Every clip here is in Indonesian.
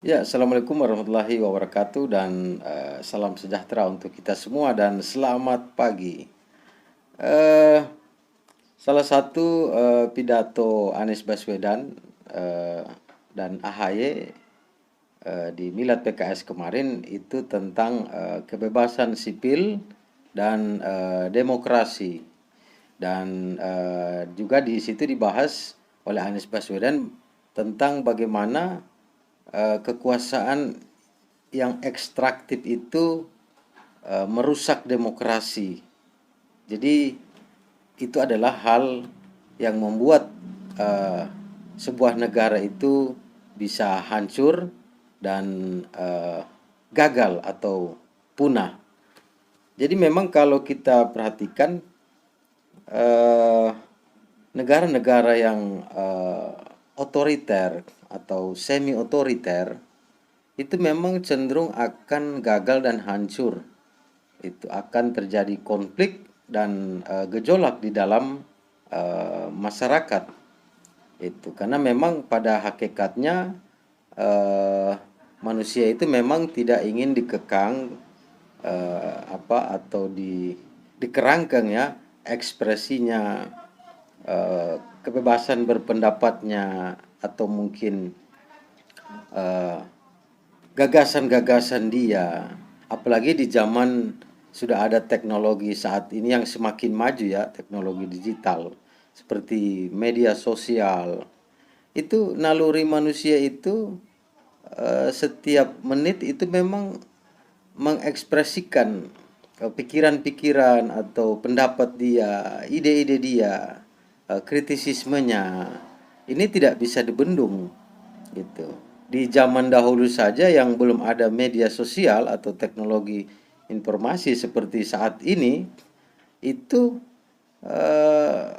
Ya, Assalamualaikum warahmatullahi wabarakatuh dan salam sejahtera untuk kita semua dan selamat pagi. Eh, Salah satu pidato Anies Baswedan eh, dan AHY di Milad PKS kemarin itu tentang kebebasan sipil dan demokrasi. Dan juga di situ dibahas oleh Anies Baswedan tentang bagaimana kekuasaan yang ekstraktif itu merusak demokrasi. Jadi itu adalah hal yang membuat uh, sebuah negara itu bisa hancur dan gagal atau punah. Jadi memang kalau kita perhatikan eh, negara-negara yang otoriter atau semi otoriter itu memang cenderung akan gagal dan hancur. Itu akan terjadi konflik dan gejolak di dalam masyarakat. Itu karena memang pada hakikatnya eh, manusia itu memang tidak ingin dikekang atau dikerangkeng ya ekspresinya, kebebasan berpendapatnya atau mungkin eh, gagasan-gagasan dia, apalagi di zaman sudah ada teknologi saat ini yang semakin maju ya, teknologi digital seperti media sosial. Itu naluri manusia itu setiap menit itu memang mengekspresikan pikiran-pikiran atau pendapat dia, ide-ide dia, kritisismenya. Ini tidak bisa dibendung gitu. Di zaman dahulu saja yang belum ada media sosial atau teknologi informasi seperti saat ini, itu eh,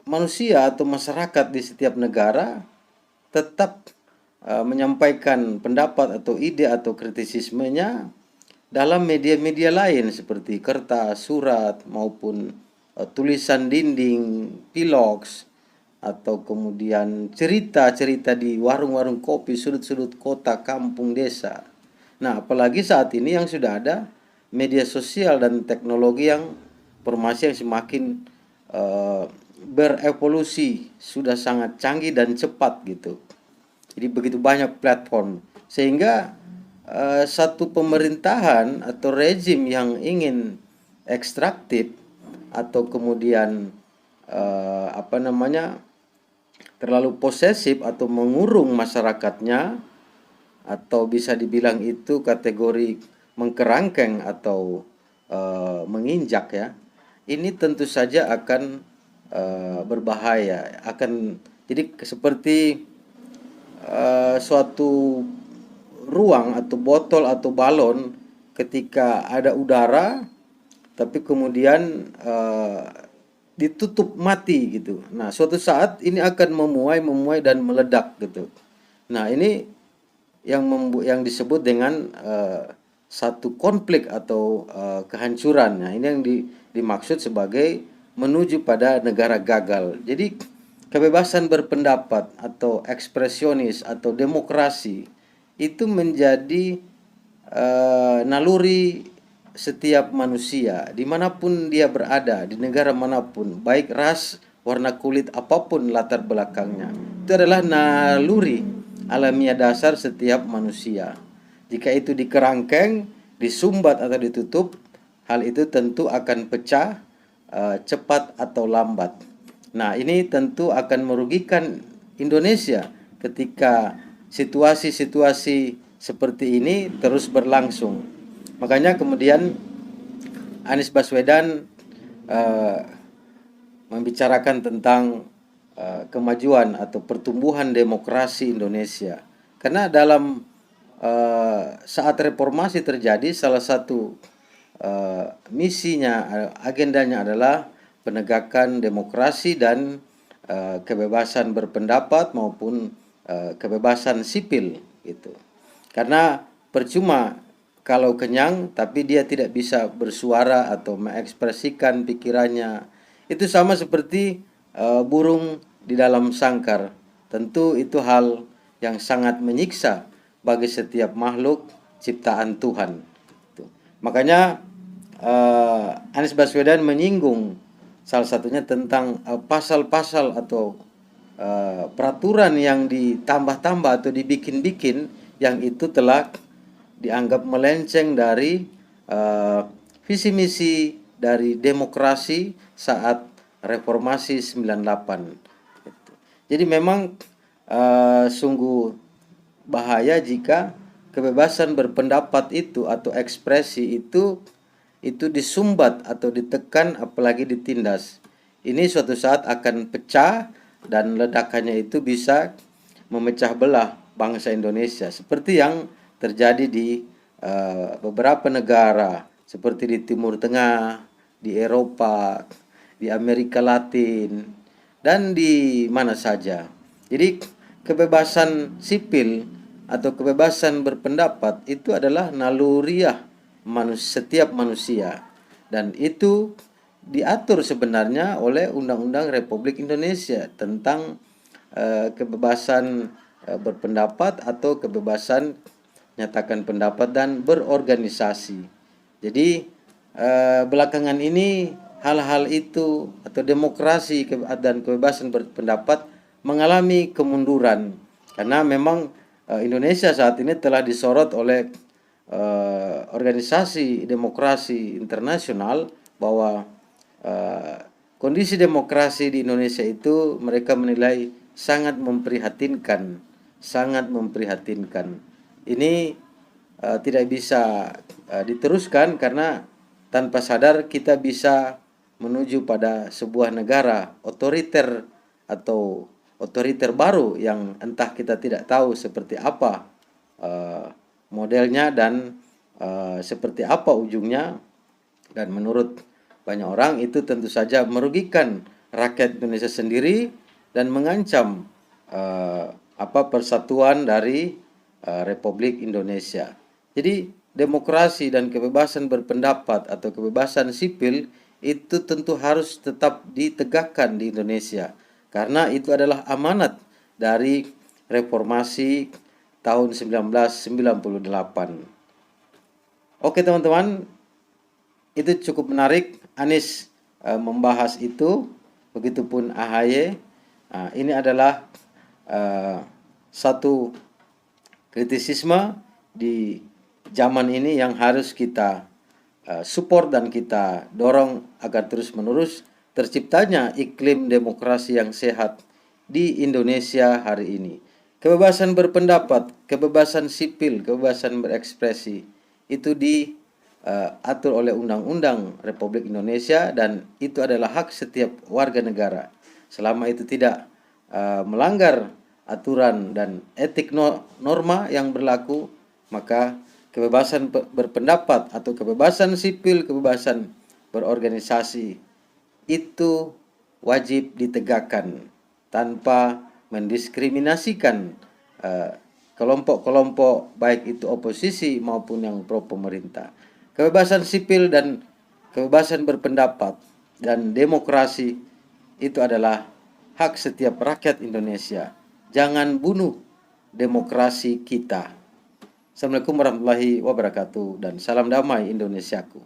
manusia atau masyarakat di setiap negara tetap menyampaikan pendapat atau ide atau kritisismenya dalam media-media lain seperti kertas, surat maupun tulisan dinding, piloks atau kemudian cerita-cerita di warung-warung kopi, sudut-sudut kota, kampung, desa. Nah, apalagi saat ini yang sudah ada media sosial dan teknologi yang informasi yang semakin eh, berevolusi, sudah sangat canggih dan cepat gitu. Jadi begitu banyak platform sehingga satu pemerintahan atau rezim yang ingin ekstraktif atau kemudian apa namanya terlalu posesif atau mengurung masyarakatnya atau bisa dibilang itu kategori mengkerangkeng atau menginjak ya. Ini tentu saja akan berbahaya, akan jadi seperti suatu ruang atau botol atau balon ketika ada udara tapi kemudian ditutup mati gitu. Nah, suatu saat ini akan memuai dan meledak gitu. Nah, ini yang disebut dengan satu konflik atau kehancuran. Nah, ini yang dimaksud sebagai menuju pada negara gagal. Jadi kebebasan berpendapat atau ekspresionis atau demokrasi itu menjadi naluri setiap manusia dimanapun dia berada di negara manapun, baik ras, warna kulit apapun latar belakangnya, itu adalah naluri alamiah dasar setiap manusia. Jika itu dikerangkeng, disumbat atau ditutup, hal itu tentu akan pecah cepat atau lambat. Nah, ini tentu akan merugikan Indonesia ketika situasi-situasi seperti ini terus berlangsung. Makanya kemudian Anies Baswedan eh, membicarakan tentang kemajuan atau pertumbuhan demokrasi Indonesia. Karena dalam saat reformasi terjadi, salah satu misinya, agendanya adalah penegakan demokrasi dan kebebasan berpendapat maupun kebebasan sipil gitu. Karena percuma kalau kenyang tapi dia tidak bisa bersuara atau mengekspresikan pikirannya. Itu sama seperti burung di dalam sangkar. Tentu itu hal yang sangat menyiksa bagi setiap makhluk ciptaan Tuhan. Tuh. Makanya Anies Baswedan menyinggung salah satunya tentang pasal-pasal atau peraturan yang ditambah-tambah atau dibikin-bikin yang itu telah dianggap melenceng dari visi misi dari demokrasi saat reformasi 98. Jadi memang sungguh bahaya jika kebebasan berpendapat itu atau ekspresi itu disumbat atau ditekan apalagi ditindas. Ini suatu saat akan pecah dan ledakannya itu bisa memecah belah bangsa Indonesia seperti yang terjadi di beberapa negara seperti di Timur Tengah, di Eropa, di Amerika Latin, dan di mana saja. Jadi kebebasan sipil atau kebebasan berpendapat itu adalah naluriah setiap manusia, dan itu diatur sebenarnya oleh Undang-Undang Republik Indonesia tentang kebebasan berpendapat atau kebebasan nyatakan pendapat dan berorganisasi. Jadi belakangan ini hal-hal itu atau demokrasi dan kebebasan berpendapat mengalami kemunduran karena memang Indonesia saat ini telah disorot oleh organisasi demokrasi internasional bahwa kondisi demokrasi di Indonesia itu mereka menilai sangat memprihatinkan, sangat memprihatinkan. Ini tidak bisa diteruskan karena tanpa sadar kita bisa menuju pada sebuah negara otoriter atau otoriter baru yang entah kita tidak tahu seperti apa modelnya dan seperti apa ujungnya, dan menurut banyak orang itu tentu saja merugikan rakyat Indonesia sendiri dan mengancam persatuan dari Republik Indonesia. Jadi demokrasi dan kebebasan berpendapat atau kebebasan sipil itu tentu harus tetap ditegakkan di Indonesia karena itu adalah amanat dari reformasi tahun 1998. Oke teman-teman, itu cukup menarik. Anies membahas itu, begitupun AHY. Ini adalah satu kritisisme di zaman ini yang harus kita support dan kita dorong agar terus-menerus terciptanya iklim demokrasi yang sehat di Indonesia hari ini. Kebebasan berpendapat, kebebasan sipil, kebebasan berekspresi itu diatur oleh Undang-Undang Republik Indonesia dan itu adalah hak setiap warga negara. Selama itu tidak melanggar aturan dan etik norma yang berlaku, maka kebebasan berpendapat atau kebebasan sipil, kebebasan berorganisasi itu wajib ditegakkan tanpa mendiskriminasikan kelompok-kelompok baik itu oposisi maupun yang pro pemerintah. Kebebasan sipil dan kebebasan berpendapat dan demokrasi itu adalah hak setiap rakyat Indonesia. Jangan bunuh demokrasi kita. Assalamualaikum warahmatullahi wabarakatuh dan salam damai Indonesiaku.